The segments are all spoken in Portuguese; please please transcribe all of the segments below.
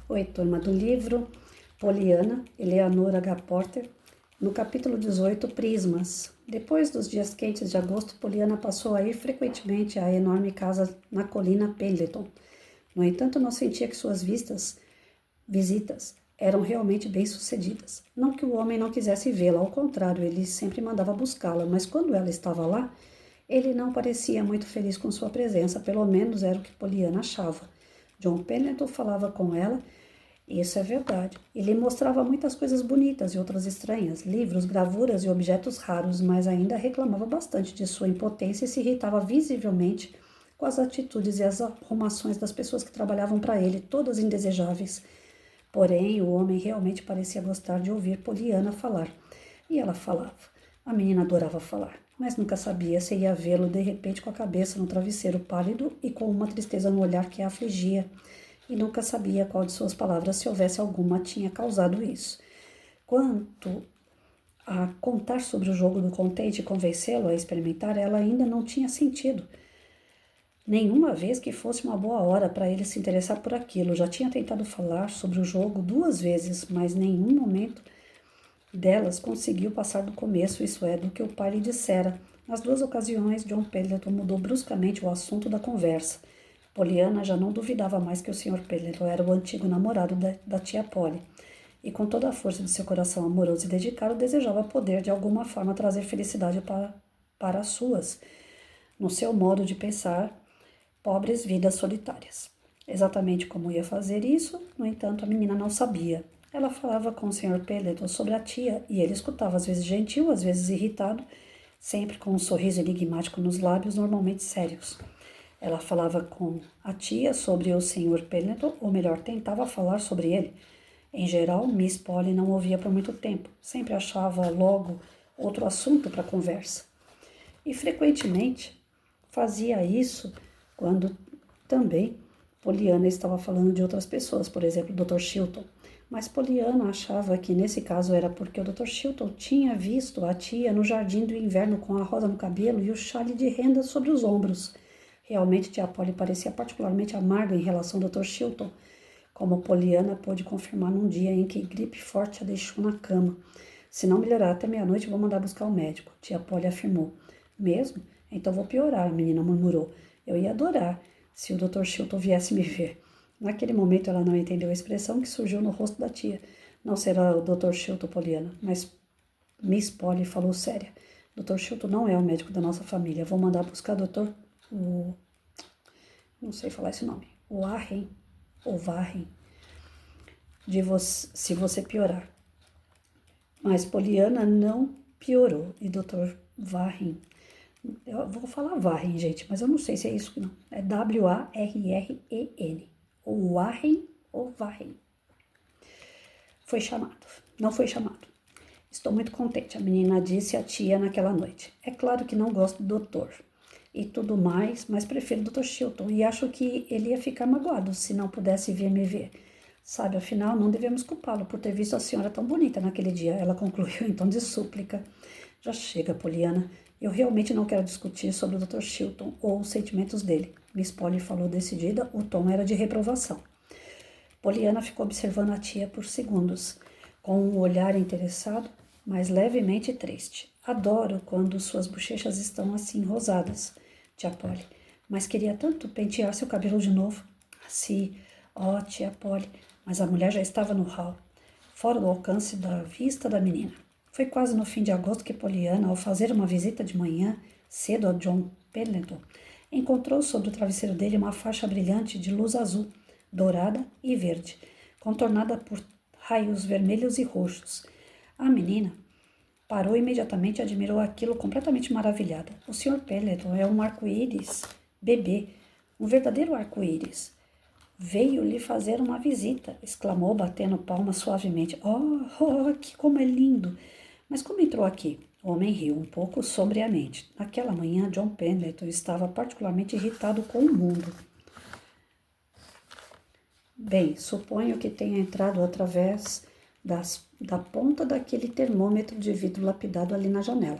Oi, turma do livro Poliana, Eleanor H. Porter, no capítulo 18, Prismas. Depois dos dias quentes de agosto, Poliana passou a ir frequentemente à enorme casa na colina Pendleton. No entanto, não sentia que suas visitas eram realmente bem-sucedidas. Não que o homem não quisesse vê-la, ao contrário, ele sempre mandava buscá-la, mas quando ela estava lá, ele não parecia muito feliz com sua presença, pelo menos era o que Poliana achava. John Pendleton falava com ela, isso é verdade. Ele mostrava muitas coisas bonitas e outras estranhas, livros, gravuras e objetos raros, mas ainda reclamava bastante de sua impotência e se irritava visivelmente com as atitudes e as arrumações das pessoas que trabalhavam para ele, todas indesejáveis. Porém, o homem realmente parecia gostar de ouvir Poliana falar. E ela falava. A menina adorava falar, mas nunca sabia se ia vê-lo de repente com a cabeça no travesseiro pálido e com uma tristeza no olhar que a afligia. E nunca sabia qual de suas palavras, se houvesse alguma, tinha causado isso. Quanto a contar sobre o jogo do contente e convencê-lo a experimentar, ela ainda não tinha sentido. Nenhuma vez que fosse uma boa hora para ele se interessar por aquilo. Já tinha tentado falar sobre o jogo 2 vezes, mas nenhum momento delas conseguiu passar do começo, isso é, do que o pai lhe dissera. Nas 2 ocasiões, John Pendleton mudou bruscamente o assunto da conversa. Poliana já não duvidava mais que o Sr. Pendleton era o antigo namorado da tia Polly, e com toda a força de seu coração amoroso e dedicado, desejava poder, de alguma forma, trazer felicidade para as suas, no seu modo de pensar, pobres vidas solitárias. Exatamente como ia fazer isso, no entanto, a menina não sabia. Ela falava com o Sr. Pendleton sobre a tia, e ele escutava, às vezes gentil, às vezes irritado, sempre com um sorriso enigmático nos lábios, normalmente sérios. Ela falava com a tia sobre o Sr. Pendleton, ou melhor, tentava falar sobre ele. Em geral, Miss Polly não ouvia por muito tempo, sempre achava logo outro assunto para conversa. E frequentemente fazia isso quando também Poliana estava falando de outras pessoas, por exemplo, o Dr. Chilton. Mas Poliana achava que nesse caso era porque o Dr. Chilton tinha visto a tia no jardim do inverno com a rosa no cabelo e o chale de renda sobre os ombros. Realmente, tia Polly parecia particularmente amarga em relação ao Dr. Chilton, como Poliana pôde confirmar num dia em que gripe forte a deixou na cama. Se não melhorar até meia-noite, vou mandar buscar o médico, tia Polly afirmou. Mesmo? Então vou piorar, a menina murmurou. Eu ia adorar se o Dr. Chilton viesse me ver. Naquele momento ela não entendeu a expressão que surgiu no rosto da tia. Não será o Dr. Chilton, Poliana, mas Miss Polly falou séria. Dr. Chilton não é o médico da nossa família. Vou mandar buscar não sei falar esse nome. Warren ou Warren, se você piorar. Mas Poliana não piorou. E Dr. Warren, eu vou falar Warren, gente, mas eu não sei se é isso que não. É Warren. Ou Warren ou Warren. Foi chamado. Não foi chamado. Estou muito contente, a menina disse à tia naquela noite. É claro que não gosto do doutor e tudo mais, mas prefiro o Dr. Chilton e acho que ele ia ficar magoado se não pudesse vir me ver. Sabe, afinal, não devemos culpá-lo por ter visto a senhora tão bonita naquele dia, ela concluiu em tom de súplica. Já chega, Poliana. Eu realmente não quero discutir sobre o Dr. Chilton ou os sentimentos dele. Miss Polly falou decidida, o tom era de reprovação. Poliana ficou observando a tia por segundos, com um olhar interessado, mas levemente triste. Adoro quando suas bochechas estão assim rosadas, tia Polly, mas queria tanto pentear seu cabelo de novo. Assim, tia Polly, mas a mulher já estava no hall, fora do alcance da vista da menina. Foi quase no fim de agosto que Poliana, ao fazer uma visita de manhã cedo a John Pendleton, encontrou sobre o travesseiro dele uma faixa brilhante de luz azul, dourada e verde, contornada por raios vermelhos e roxos. A menina parou imediatamente e admirou aquilo completamente maravilhada. O Sr. Pendleton é um arco-íris bebê, um verdadeiro arco-íris. Veio lhe fazer uma visita, exclamou, batendo palmas suavemente. Como é lindo! Mas como entrou aqui? O homem riu um pouco sobriamente. Naquela manhã, John Pendleton estava particularmente irritado com o mundo. Bem, suponho que tenha entrado através da ponta daquele termômetro de vidro lapidado ali na janela.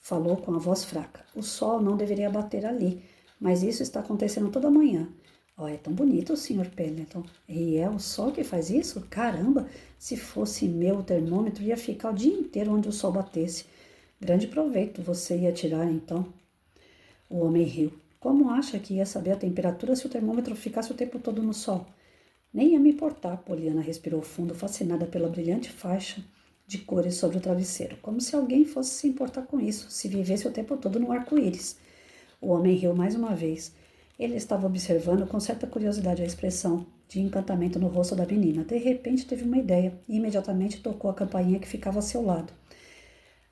Falou com a voz fraca. O sol não deveria bater ali, mas isso está acontecendo toda manhã. Oh, é tão bonito, Sr. Pendleton. E é o sol que faz isso? Caramba, se fosse meu termômetro, ia ficar o dia inteiro onde o sol batesse. Grande proveito você ia tirar, então. O homem riu. Como acha que ia saber a temperatura se o termômetro ficasse o tempo todo no sol? Nem ia me importar, Poliana respirou fundo, fascinada pela brilhante faixa de cores sobre o travesseiro. Como se alguém fosse se importar com isso, se vivesse o tempo todo no arco-íris. O homem riu mais uma vez. Ele estava observando com certa curiosidade a expressão de encantamento no rosto da menina. De repente teve uma ideia e imediatamente tocou a campainha que ficava a seu lado.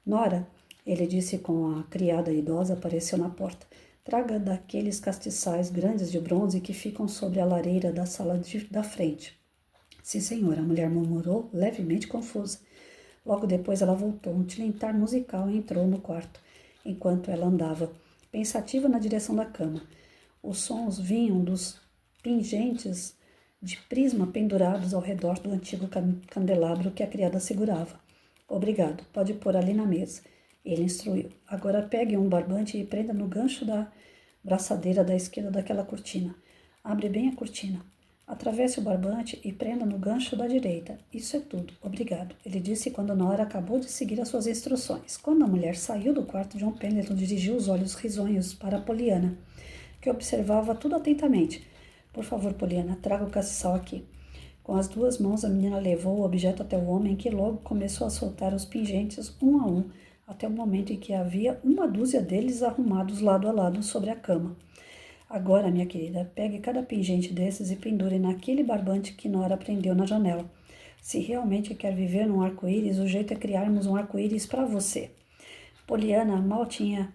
Nora, ele disse com a criada idosa, apareceu na porta. Traga daqueles castiçais grandes de bronze que ficam sobre a lareira da sala da frente. Sim, senhora, a mulher murmurou, levemente confusa. Logo depois ela voltou. Um tilintar musical entrou no quarto, enquanto ela andava, pensativa na direção da cama. Os sons vinham dos pingentes de prisma pendurados ao redor do antigo candelabro que a criada segurava. Obrigado, pode pôr ali na mesa. Ele instruiu. Agora pegue um barbante e prenda no gancho da braçadeira da esquerda daquela cortina. Abre bem a cortina. Atravesse o barbante e prenda no gancho da direita. Isso é tudo. Obrigado. Ele disse quando Nora acabou de seguir as suas instruções. Quando a mulher saiu do quarto, John Pendleton dirigiu os olhos risonhos para Poliana, que observava tudo atentamente. Por favor, Poliana, traga o castiçal aqui. Com as duas mãos, a menina levou o objeto até o homem, que logo começou a soltar os pingentes um a um, até o momento em que havia uma dúzia deles arrumados lado a lado sobre a cama. Agora, minha querida, pegue cada pingente desses e pendure naquele barbante que Nora prendeu na janela. Se realmente quer viver num arco-íris, o jeito é criarmos um arco-íris para você. Poliana mal tinha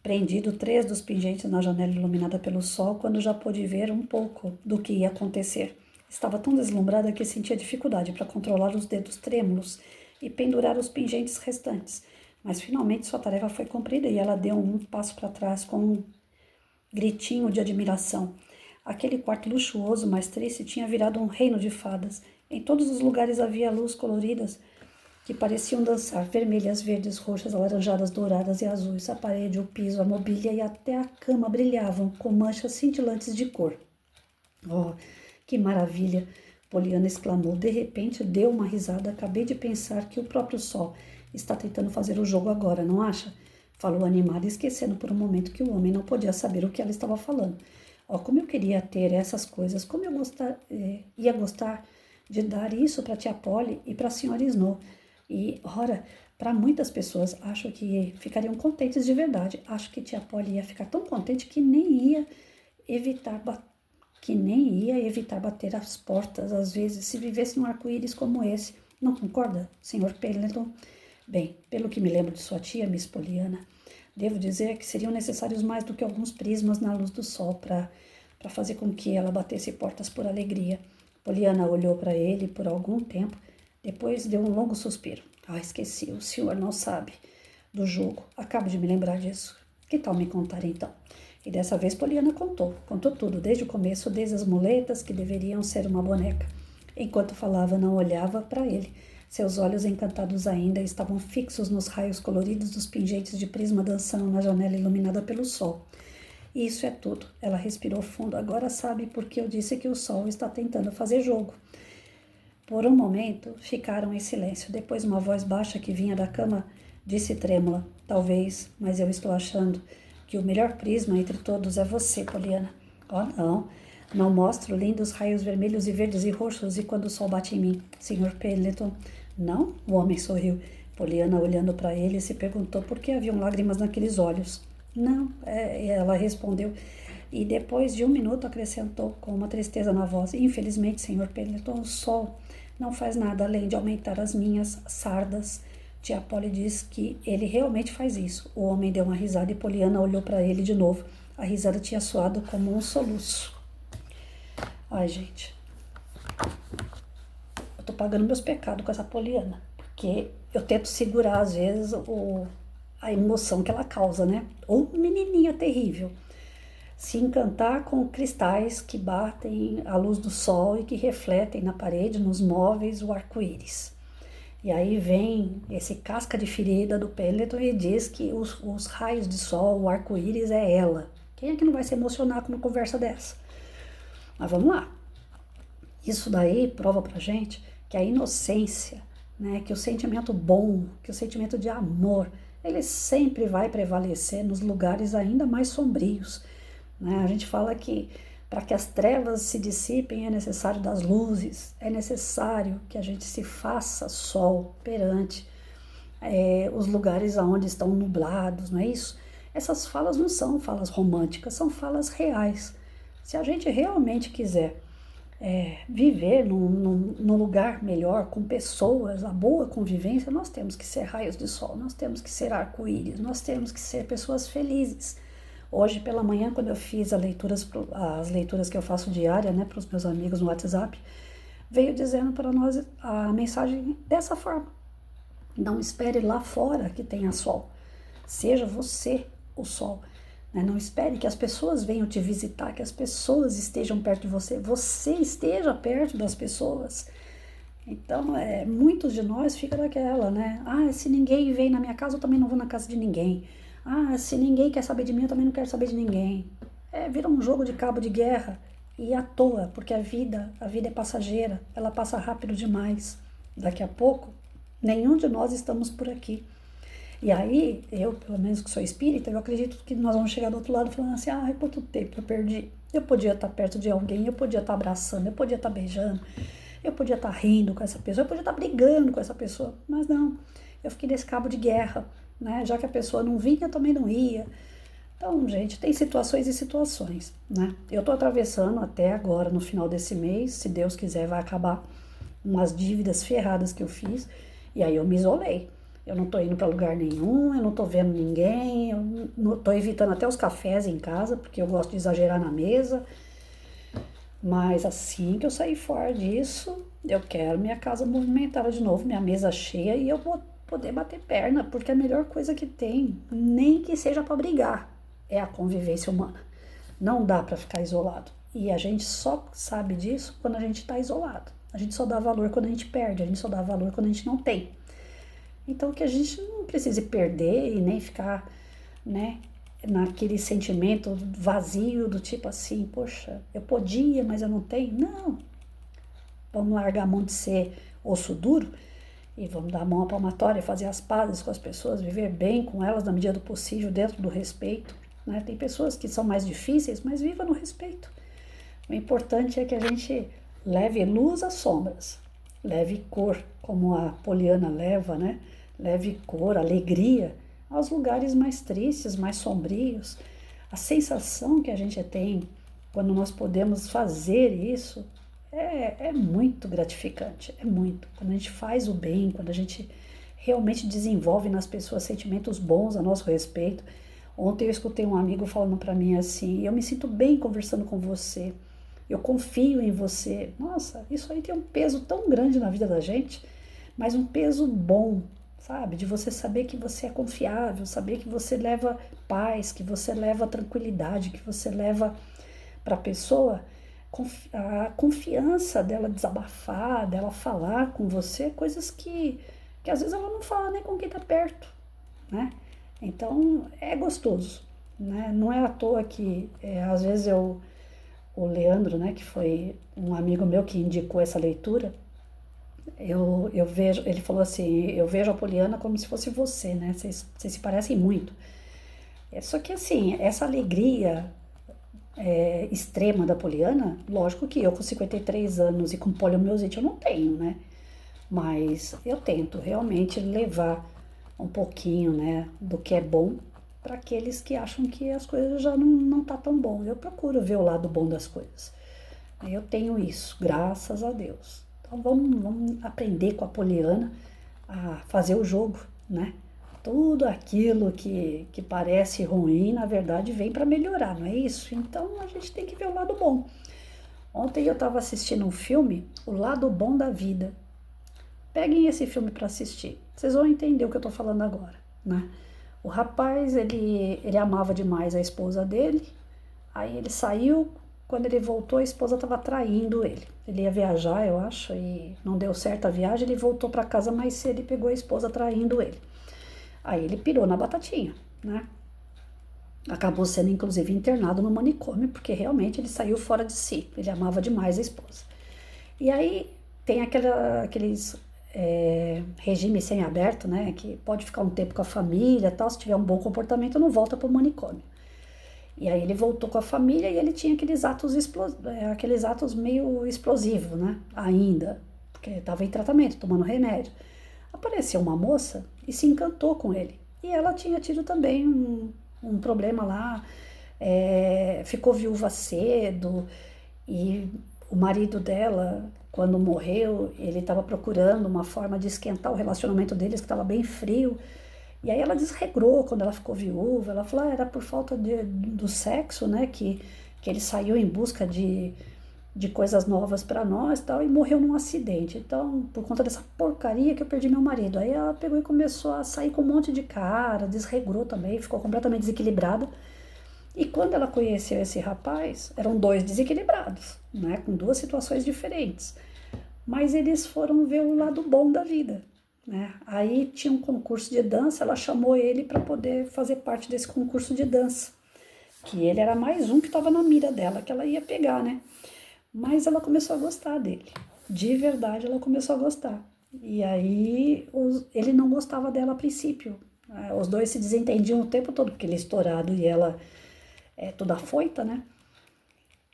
prendido 3 dos pingentes na janela iluminada pelo sol quando já pôde ver um pouco do que ia acontecer. Estava tão deslumbrada que sentia dificuldade para controlar os dedos trêmulos e pendurar os pingentes restantes. Mas finalmente sua tarefa foi cumprida e ela deu um passo para trás com um gritinho de admiração. Aquele quarto luxuoso, mas triste, tinha virado um reino de fadas. Em todos os lugares havia luzes coloridas que pareciam dançar, vermelhas, verdes, roxas, alaranjadas, douradas e azuis. A parede, o piso, a mobília e até a cama brilhavam com manchas cintilantes de cor. Oh, que maravilha! Poliana exclamou. De repente deu uma risada. Acabei de pensar que o próprio sol está tentando fazer o jogo agora, não acha? Falou animada, esquecendo por um momento que o homem não podia saber o que ela estava falando. Oh, como eu queria ter essas coisas, como eu ia gostar de dar isso para tia Polly e para a senhora Snow. E, ora, para muitas pessoas, acho que ficariam contentes de verdade. Acho que tia Polly ia ficar tão contente que nem ia evitar bater as portas, às vezes, se vivesse num arco-íris como esse. Não concorda, Sr. Pendleton? Bem, pelo que me lembro de sua tia, Miss Poliana, devo dizer que seriam necessários mais do que alguns prismas na luz do sol para fazer com que ela batesse portas por alegria. Poliana olhou para ele por algum tempo, depois deu um longo suspiro. Esqueci, o senhor não sabe do jogo. Acabo de me lembrar disso. Que tal me contar então? E dessa vez Poliana contou tudo, desde o começo, desde as muletas que deveriam ser uma boneca. Enquanto falava, não olhava para ele. Seus olhos encantados ainda estavam fixos nos raios coloridos dos pingentes de prisma dançando na janela iluminada pelo sol. E isso é tudo. Ela respirou fundo. Agora sabe por que eu disse que o sol está tentando fazer jogo. Por um momento, ficaram em silêncio. Depois, uma voz baixa que vinha da cama disse trêmula. Talvez, mas eu estou achando que o melhor prisma entre todos é você, Poliana. Oh, não. Não mostro lindos raios vermelhos e verdes e roxos e quando o sol bate em mim, Sr. Pendleton. Não? O homem sorriu. Poliana, olhando para ele, se perguntou por que haviam lágrimas naqueles olhos. Não, ela respondeu. E depois de um minuto acrescentou com uma tristeza na voz. Infelizmente, Sr. Pendleton, o sol não faz nada além de aumentar as minhas sardas. Tia Polly diz que ele realmente faz isso. O homem deu uma risada e Poliana olhou para ele de novo. A risada tinha soado como um soluço. Ai, gente, eu tô pagando meus pecados com essa Poliana, porque eu tento segurar, às vezes, a emoção que ela causa, né? Ou menininha terrível. Se encantar com cristais que batem à luz do sol e que refletem na parede, nos móveis, o arco-íris. E aí vem esse casca de ferida do Pendleton e diz que os raios de sol, o arco-íris é ela. Quem é que não vai se emocionar com uma conversa dessa? Mas vamos lá. Isso daí prova pra gente que a inocência, né, que o sentimento bom, que o sentimento de amor, ele sempre vai prevalecer nos lugares ainda mais sombrios, né? A gente fala que para que as trevas se dissipem é necessário das luzes, é necessário que a gente se faça sol perante os lugares onde estão nublados, não é isso? Essas falas não são falas românticas, são falas reais. Se a gente realmente quiser viver num lugar melhor, com pessoas, a boa convivência, nós temos que ser raios de sol, nós temos que ser arco-íris, nós temos que ser pessoas felizes. Hoje pela manhã, quando eu fiz as leituras que eu faço diária, né, para os meus amigos no WhatsApp, veio dizendo para nós a mensagem dessa forma: não espere lá fora que tenha sol, seja você o sol. Não espere que as pessoas venham te visitar, que as pessoas estejam perto de você. Você esteja perto das pessoas. Então, muitos de nós ficam naquela, né? Ah, se ninguém vem na minha casa, eu também não vou na casa de ninguém. Ah, se ninguém quer saber de mim, eu também não quero saber de ninguém. Vira um jogo de cabo de guerra e à toa, porque a vida é passageira, ela passa rápido demais. Daqui a pouco, nenhum de nós estamos por aqui. E aí, eu, pelo menos que sou espírita, eu acredito que nós vamos chegar do outro lado falando assim: ah, quanto tempo eu perdi. Eu podia estar perto de alguém, eu podia estar abraçando, eu podia estar beijando, eu podia estar rindo com essa pessoa, eu podia estar brigando com essa pessoa. Mas não, eu fiquei nesse cabo de guerra, né? Já que a pessoa não vinha, eu também não ia. Então, gente, tem situações e situações, né? Eu tô atravessando até agora, no final desse mês, se Deus quiser, vai acabar umas dívidas ferradas que eu fiz, e aí eu me isolei. Eu não tô indo para lugar nenhum, eu não tô vendo ninguém, eu não tô evitando até os cafés em casa, porque eu gosto de exagerar na mesa. Mas assim que eu sair fora disso, eu quero minha casa movimentada de novo, minha mesa cheia, e eu vou poder bater perna, porque a melhor coisa que tem, nem que seja para brigar, é a convivência humana. Não dá para ficar isolado. E a gente só sabe disso quando a gente está isolado. A gente só dá valor quando a gente perde, a gente só dá valor quando a gente não tem. Então, que a gente não precise perder e nem ficar, né, naquele sentimento vazio do tipo assim: poxa, eu podia, mas eu não tenho. Não. Vamos largar a mão de ser osso duro e vamos dar a mão à palmatória, fazer as pazes com as pessoas, viver bem com elas na medida do possível, dentro do respeito, né? Tem pessoas que são mais difíceis, mas viva no respeito. O importante é que a gente leve luz às sombras, leve cor, como a Poliana leva, né? Leve cor, alegria aos lugares mais tristes, mais sombrios. A sensação que a gente tem quando nós podemos fazer isso é muito gratificante, é muito. Quando a gente faz o bem, quando a gente realmente desenvolve nas pessoas sentimentos bons a nosso respeito. Ontem eu escutei um amigo falando para mim assim: eu me sinto bem conversando com você, eu confio em você. Nossa, isso aí tem um peso tão grande na vida da gente, mas um peso bom, sabe? De você saber que você é confiável, saber que você leva paz, que você leva tranquilidade, que você leva para a pessoa a confiança dela desabafar, dela falar com você, coisas que às vezes ela não fala nem com quem está perto, né? Então é gostoso, né? Não é à toa que às vezes o Leandro, né, que foi um amigo meu que indicou essa leitura, eu vejo, ele falou assim: eu vejo a Poliana como se fosse você, né? Vocês se parecem muito. Só que assim, essa alegria extrema da Poliana, lógico que eu com 53 anos e com poliomielite eu não tenho, né? Mas eu tento realmente levar um pouquinho, né, do que é bom para aqueles que acham que as coisas já não tá tão bom. Eu procuro ver o lado bom das coisas. Eu tenho isso, graças a Deus. Então vamos aprender com a Poliana a fazer o jogo, né? Tudo aquilo que parece ruim, na verdade, vem para melhorar, não é isso? Então a gente tem que ver o lado bom. Ontem eu estava assistindo um filme, O Lado Bom da Vida. Peguem esse filme para assistir, vocês vão entender o que eu estou falando agora, né? O rapaz, ele amava demais a esposa dele, aí ele saiu. Quando ele voltou, a esposa estava traindo ele. Ele ia viajar, eu acho, e não deu certo a viagem. Ele voltou para casa mais cedo e pegou a esposa traindo ele. Aí ele pirou na batatinha, né? Acabou sendo, inclusive, internado no manicômio, porque realmente ele saiu fora de si. Ele amava demais a esposa. E aí tem aqueles regime semiaberto, né? Que pode ficar um tempo com a família, tal. Se tiver um bom comportamento, não volta para o manicômio. E aí ele voltou com a família e ele tinha aqueles atos meio explosivos, né? Ainda, porque estava em tratamento, tomando remédio. Apareceu uma moça e se encantou com ele. E ela tinha tido também um problema lá, ficou viúva cedo, e o marido dela, quando morreu, ele estava procurando uma forma de esquentar o relacionamento deles, que estava bem frio. E aí ela desregrou quando ela ficou viúva. Ela falou, era por falta do sexo, né, que ele saiu em busca de coisas novas para nós, tal, e morreu num acidente. Então, por conta dessa porcaria que eu perdi meu marido. Aí ela pegou e começou a sair com um monte de cara, desregrou também, ficou completamente desequilibrada. E quando ela conheceu esse rapaz, eram dois desequilibrados, né, com duas situações diferentes. Mas eles foram ver o lado bom da vida, né? Aí tinha um concurso de dança, ela chamou ele para poder fazer parte desse concurso de dança, que ele era mais um que estava na mira dela, que ela ia pegar, né? Mas ela começou a gostar dele. De verdade, ela começou a gostar. E aí ele não gostava dela a princípio. Os dois se desentendiam o tempo todo, porque ele é estourado e ela é toda afoita, né?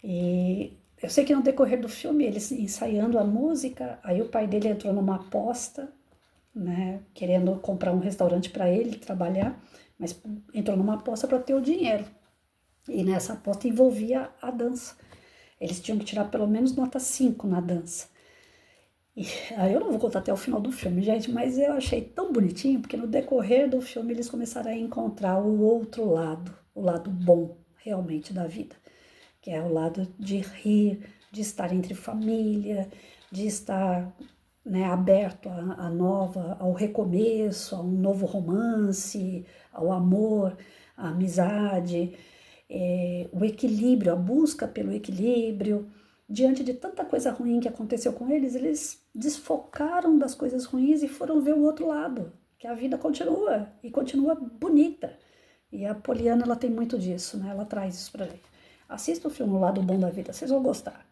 E eu sei que no decorrer do filme, eles ensaiando a música, aí o pai dele entrou numa aposta, né? Querendo comprar um restaurante para ele trabalhar, mas entrou numa aposta para ter o dinheiro. E nessa aposta envolvia a dança. Eles tinham que tirar pelo menos nota 5 na dança. E aí eu não vou contar até o final do filme, gente, mas eu achei tão bonitinho, porque no decorrer do filme eles começaram a encontrar o outro lado, o lado bom realmente da vida, que é o lado de rir, de estar entre família, de estar, né, aberto ao recomeço, a um novo romance, ao amor, à amizade, o equilíbrio, a busca pelo equilíbrio. Diante de tanta coisa ruim que aconteceu com eles, eles desfocaram das coisas ruins e foram ver o outro lado, que a vida continua e continua bonita. E a Poliana, ela tem muito disso, né? Ela traz isso pra gente. Assista o filme O Lado Bom da Vida, vocês vão gostar.